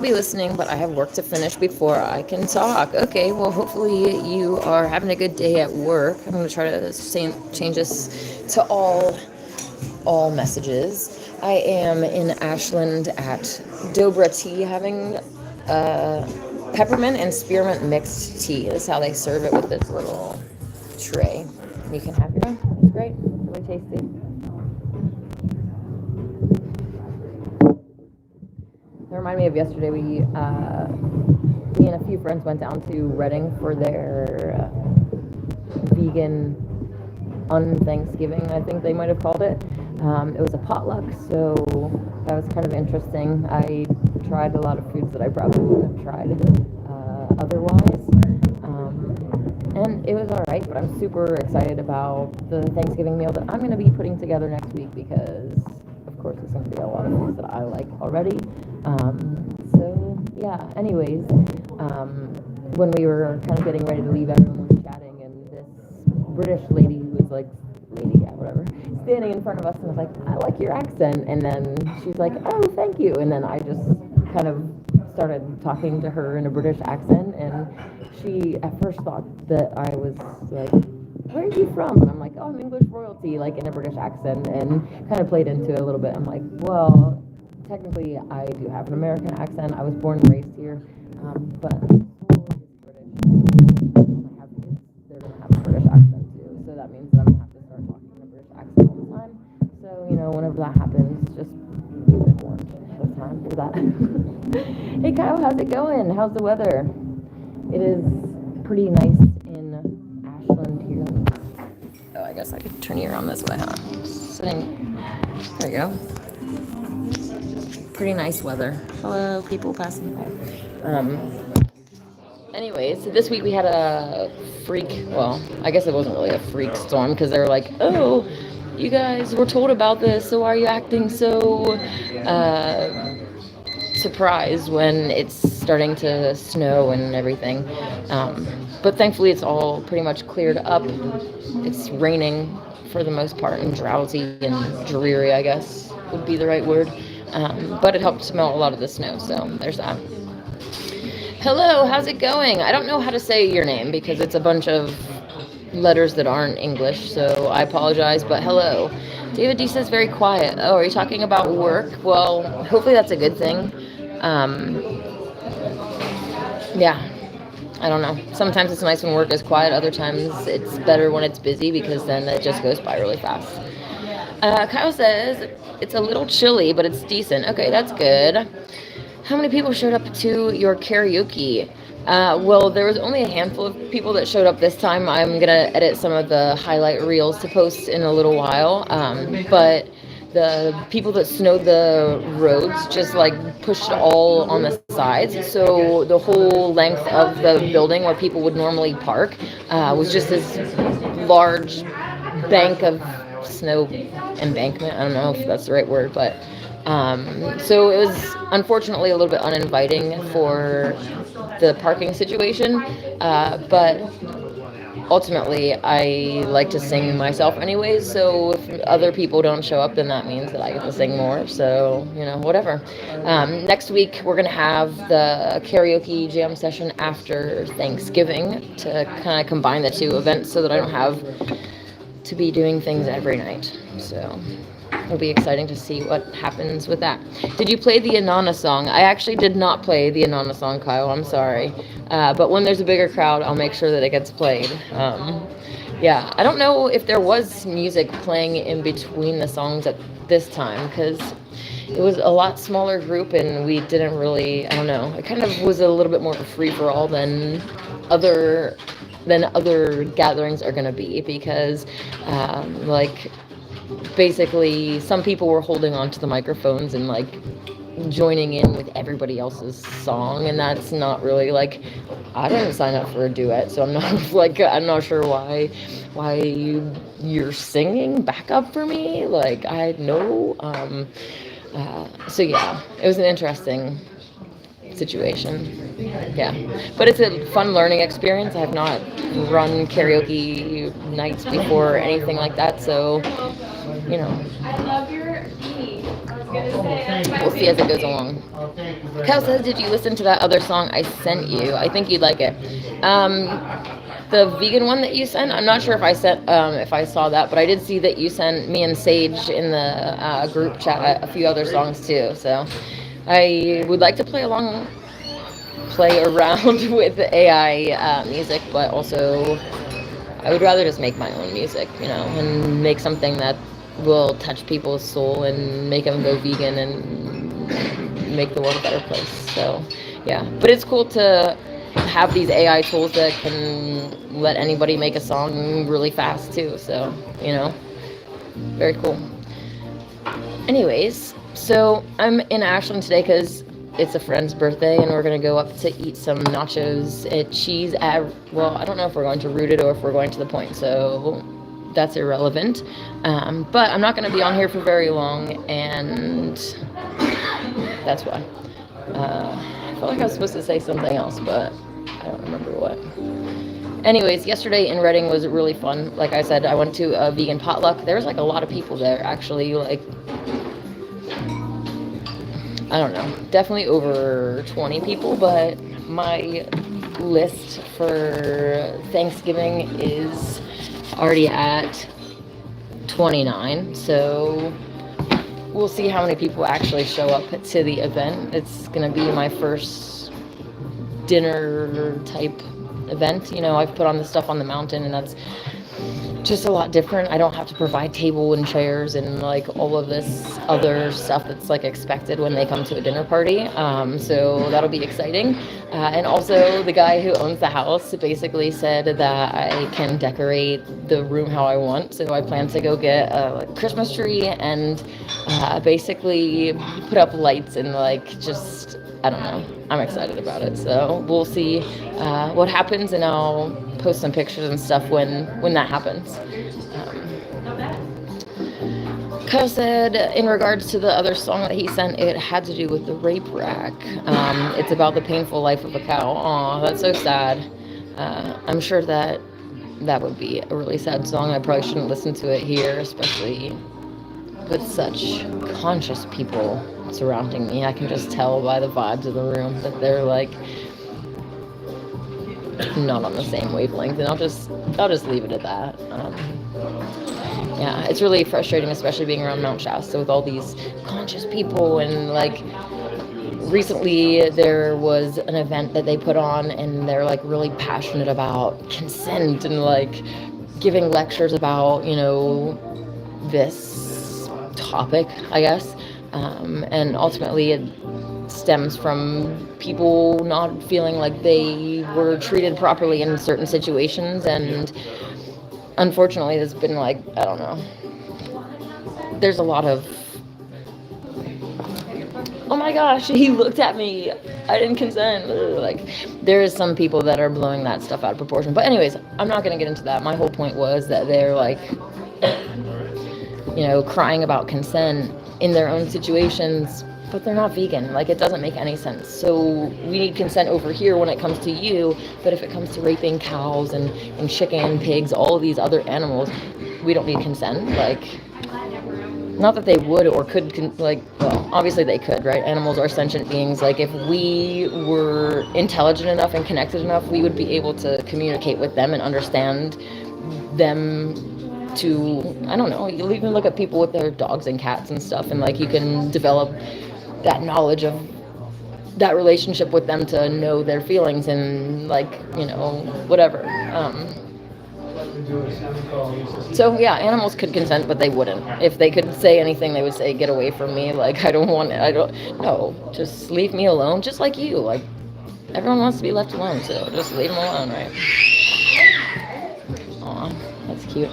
be listening, but I have work to finish before I can talk. Okay, well, hopefully you are having a good day at work. I'm going to try to change this to all messages. I am in Ashland at Dobra Tea having peppermint and spearmint mixed tea. This is how they serve it with this little tray. You can have your own. It's great. Really tasty. It reminded me of yesterday. Me and a few friends went down to Reading for their vegan un-Thanksgiving, I think they might have called it. It was a potluck, so that was kind of interesting. I tried a lot of foods that I probably wouldn't have tried otherwise. And it was all right, but I'm super excited about the Thanksgiving meal that I'm going to be putting together next week because, of course, it's going to be a lot of foods that I like already. Yeah, anyways, when we were kind of getting ready to leave, everyone was chatting, and this British lady who was like, whatever, standing in front of us and was like, I like your accent. And then she's like, oh, thank you. And then I just kind of started talking to her in a British accent, and she at first thought that I was like, where are you from? And I'm like, oh, I'm English royalty, like in a British accent, and kind of played into it a little bit. I'm like, well, technically I do have an American accent. I was born and raised here, but British. I have kids, they're going to have a British accent too, so that means that I'm going to have to start talking in a British accent all the time. So, whenever that happens, just be warned ahead of time for that. Hey Kyle, how's it going? How's the weather? It is pretty nice in Ashland here. Oh, I guess I could turn you around this way, huh? Sitting. There you go. Pretty nice weather. Hello, people passing by. Anyways, so this week we had a well, I guess it wasn't really a freak storm because they were like, oh, you guys were told about this, so why are you acting so surprised when it's starting to snow and everything? But thankfully it's all pretty much cleared up. It's raining for the most part and drowsy and dreary, I guess would be the right word. But it helped to melt a lot of the snow, so there's that. Hello, how's it going? I don't know how to say your name because it's a bunch of letters that aren't English, so I apologize, but hello. David D says very quiet. Oh, are you talking about work? Well, hopefully that's a good thing. Yeah, I don't know. Sometimes it's nice when work is quiet. Other times it's better when it's busy because then it just goes by really fast. Kyle says it's a little chilly, but it's decent. Okay, that's good. How many people showed up to your karaoke? Well, there was only a handful of people that showed up this time. I'm going to edit some of the highlight reels to post in a little while. But the people that snowed the roads just like pushed all on the sides. So the whole length of the building where people would normally park was just this large bank of snow embankment. I don't know if that's the right word, but so it was unfortunately a little bit uninviting for the parking situation, but ultimately I like to sing myself anyways, so if other people don't show up, then that means that I get to sing more, so whatever. Next week we're gonna have the karaoke jam session after Thanksgiving to kind of combine the two events so that I don't have to be doing things every night, so it'll be exciting to see what happens with that. Did you play the Anana song? I actually did not play the Anana song, Kyle. I'm sorry. But when there's a bigger crowd, I'll make sure that it gets played. Yeah, I don't know if there was music playing in between the songs at this time because it was a lot smaller group and we didn't really, I don't know. It kind of was a little bit more of a free-for-all than other gatherings are going to be because basically some people were holding on to the microphones and like joining in with everybody else's song, and that's not really like, I didn't sign up for a duet, so I'm not like, I'm not sure why you're singing backup for me, like I know. So yeah, it was an interesting situation. Yeah, but it's a fun learning experience. I have not run karaoke nights before or anything like that, so I love your tea. We'll see as it goes along. Kyle says, did you listen to that other song I sent you? I think you'd like it. The vegan one that you sent, I'm not sure if I saw that, but I did see that you sent me and Sage in the group chat a few other songs too. So I would like to play around with the AI music, but also I would rather just make my own music, and make something that will touch people's soul and make them go vegan and make the world a better place. So yeah, but it's cool to have these AI tools that can let anybody make a song really fast too. So, very cool. Anyways, so I'm in Ashland today because it's a friend's birthday and we're going to go up to eat some nachos at cheese at, well, I don't know if we're going to Rooted or if we're going to The Point. So that's irrelevant. But I'm not going to be on here for very long, and that's why. I felt like I was supposed to say something else, but I don't remember what. Anyways, yesterday in Reading was really fun. Like I said, I went to a vegan potluck. There was a lot of people there, actually. I don't know, definitely over 20 people, but my list for Thanksgiving is already at 29, so we'll see how many people actually show up to the event. It's going to be my first dinner type event. I've put on the stuff on the mountain, and that's just a lot different. I don't have to provide table and chairs and all of this other stuff that's expected when they come to a dinner party. So that'll be exciting. And also the guy who owns the house basically said that I can decorate the room how I want. So I plan to go get a Christmas tree and basically put up lights and just, I don't know. I'm excited about it. So we'll see what happens, and I'll post some pictures and stuff when that happens. Kyle said, in regards to the other song that he sent, it had to do with the rape rack. It's about the painful life of a cow. Aw, that's so sad. I'm sure that would be a really sad song. I probably shouldn't listen to it here, especially with such conscious people surrounding me. I can just tell by the vibes of the room that they're not on the same wavelength, and I'll just leave it at that. Yeah, it's really frustrating, especially being around Mount Shasta with all these conscious people. And recently there was an event that they put on, and they're really passionate about consent and giving lectures about this topic, I guess. And ultimately it stems from people not feeling like they were treated properly in certain situations. And unfortunately there's been I don't know, there's a lot of, oh my gosh, he looked at me, I didn't consent. There is some people that are blowing that stuff out of proportion. But anyways, I'm not going to get into that. My whole point was that they're crying about consent in their own situations, but they're not vegan. It doesn't make any sense. So we need consent over here when it comes to you, but if it comes to raping cows and chicken, pigs, all of these other animals, we don't need consent. Not that they would or could, well, obviously they could, right? Animals are sentient beings. If we were intelligent enough and connected enough, we would be able to communicate with them and understand them. To, I don't know, you'll even look at people with their dogs and cats and stuff, and you can develop that knowledge of that relationship with them to know their feelings and whatever. So yeah, animals could consent, but they wouldn't. If they could say anything, they would say, get away from me. I don't no, just leave me alone, just like you. Everyone wants to be left alone, so just leave them alone, right? Aw, that's cute.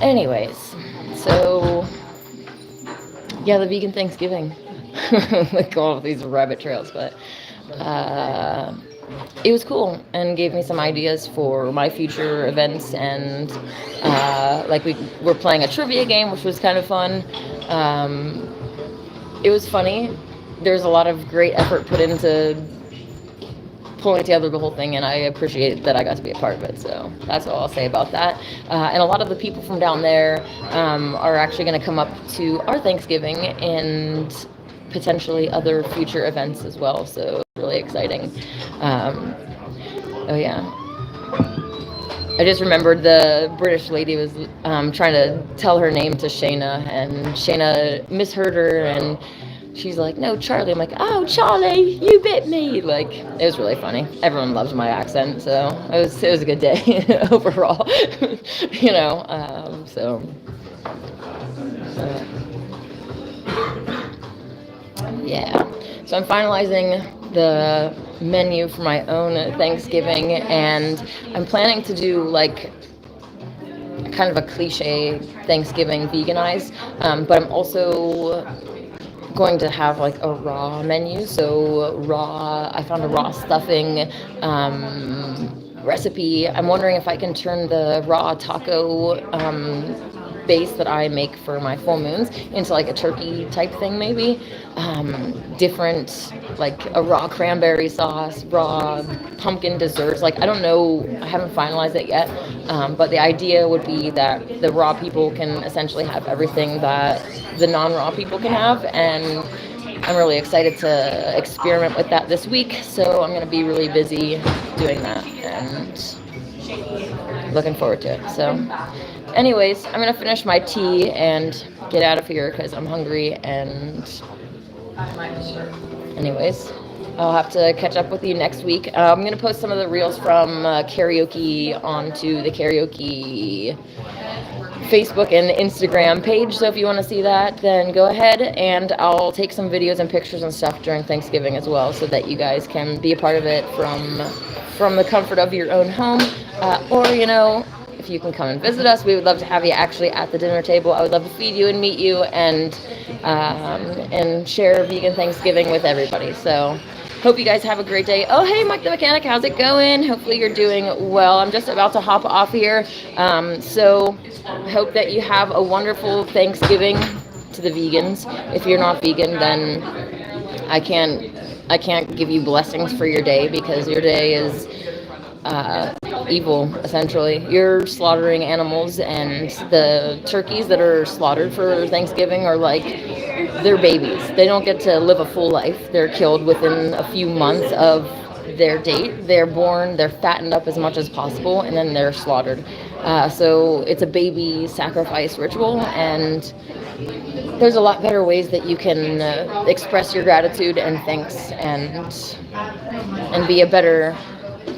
Anyways, so yeah, the vegan Thanksgiving. All of these rabbit trails, but it was cool and gave me some ideas for my future events. And we were playing a trivia game, which was kind of fun. It was funny. There's a lot of great effort put into pulling together the whole thing, and I appreciate that I got to be a part of it. So that's all I'll say about that. And a lot of the people from down there are actually going to come up to our Thanksgiving and potentially other future events as well. So really exciting. Oh yeah. I just remembered the British lady was trying to tell her name to Shayna, and Shayna misheard her, and she's like, "No, Charlie." I'm like, "Oh, Charlie, you bit me!" Like, it was really funny. Everyone loves my accent, so it was a good day overall, you know. Yeah. So I'm finalizing the menu for my own Thanksgiving, and I'm planning to do like kind of a cliche Thanksgiving veganized, but I'm also going to have like a raw menu. So I found a raw stuffing recipe. I'm wondering if I can turn the raw taco base that I make for my full moons into like a turkey type thing, maybe. Different, like a raw cranberry sauce, raw pumpkin desserts. Like, I don't know, I haven't finalized it yet, but the idea would be that the raw people can essentially have everything that the non-raw people can have, and I'm really excited to experiment with that this week. So I'm going to be really busy doing that and looking forward to it. So anyways, I'm going to finish my tea and get out of here because I'm hungry. And anyways, I'll have to catch up with you next week. I'm going to post some of the reels from karaoke onto the karaoke Facebook and Instagram page. So if you want to see that, then go ahead, and I'll take some videos and pictures and stuff during Thanksgiving as well, so that you guys can be a part of it from the comfort of your own home, or if you can come and visit us, we would love to have you actually at the dinner table. I would love to feed you and meet you and share vegan Thanksgiving with everybody. So hope you guys have a great day. Oh, hey, Mike the Mechanic, how's it going? Hopefully you're doing well. I'm just about to hop off here. So I hope that you have a wonderful Thanksgiving to the vegans. If you're not vegan, then I can't give you blessings for your day, because your day is evil, essentially. You're slaughtering animals, and the turkeys that are slaughtered for Thanksgiving are like, they're babies. They don't get to live a full life. They're killed within a few months of their date. They're born, they're fattened up as much as possible, and then they're slaughtered. So it's a baby sacrifice ritual, and there's a lot better ways that you can express your gratitude and thanks, and be a better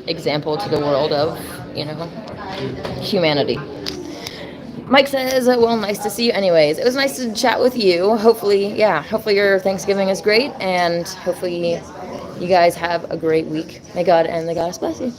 example to the world of, humanity. Mike says, well, nice to see you anyways. It was nice to chat with you. Hopefully your Thanksgiving is great, and hopefully you guys have a great week. May God and the Goddess bless you.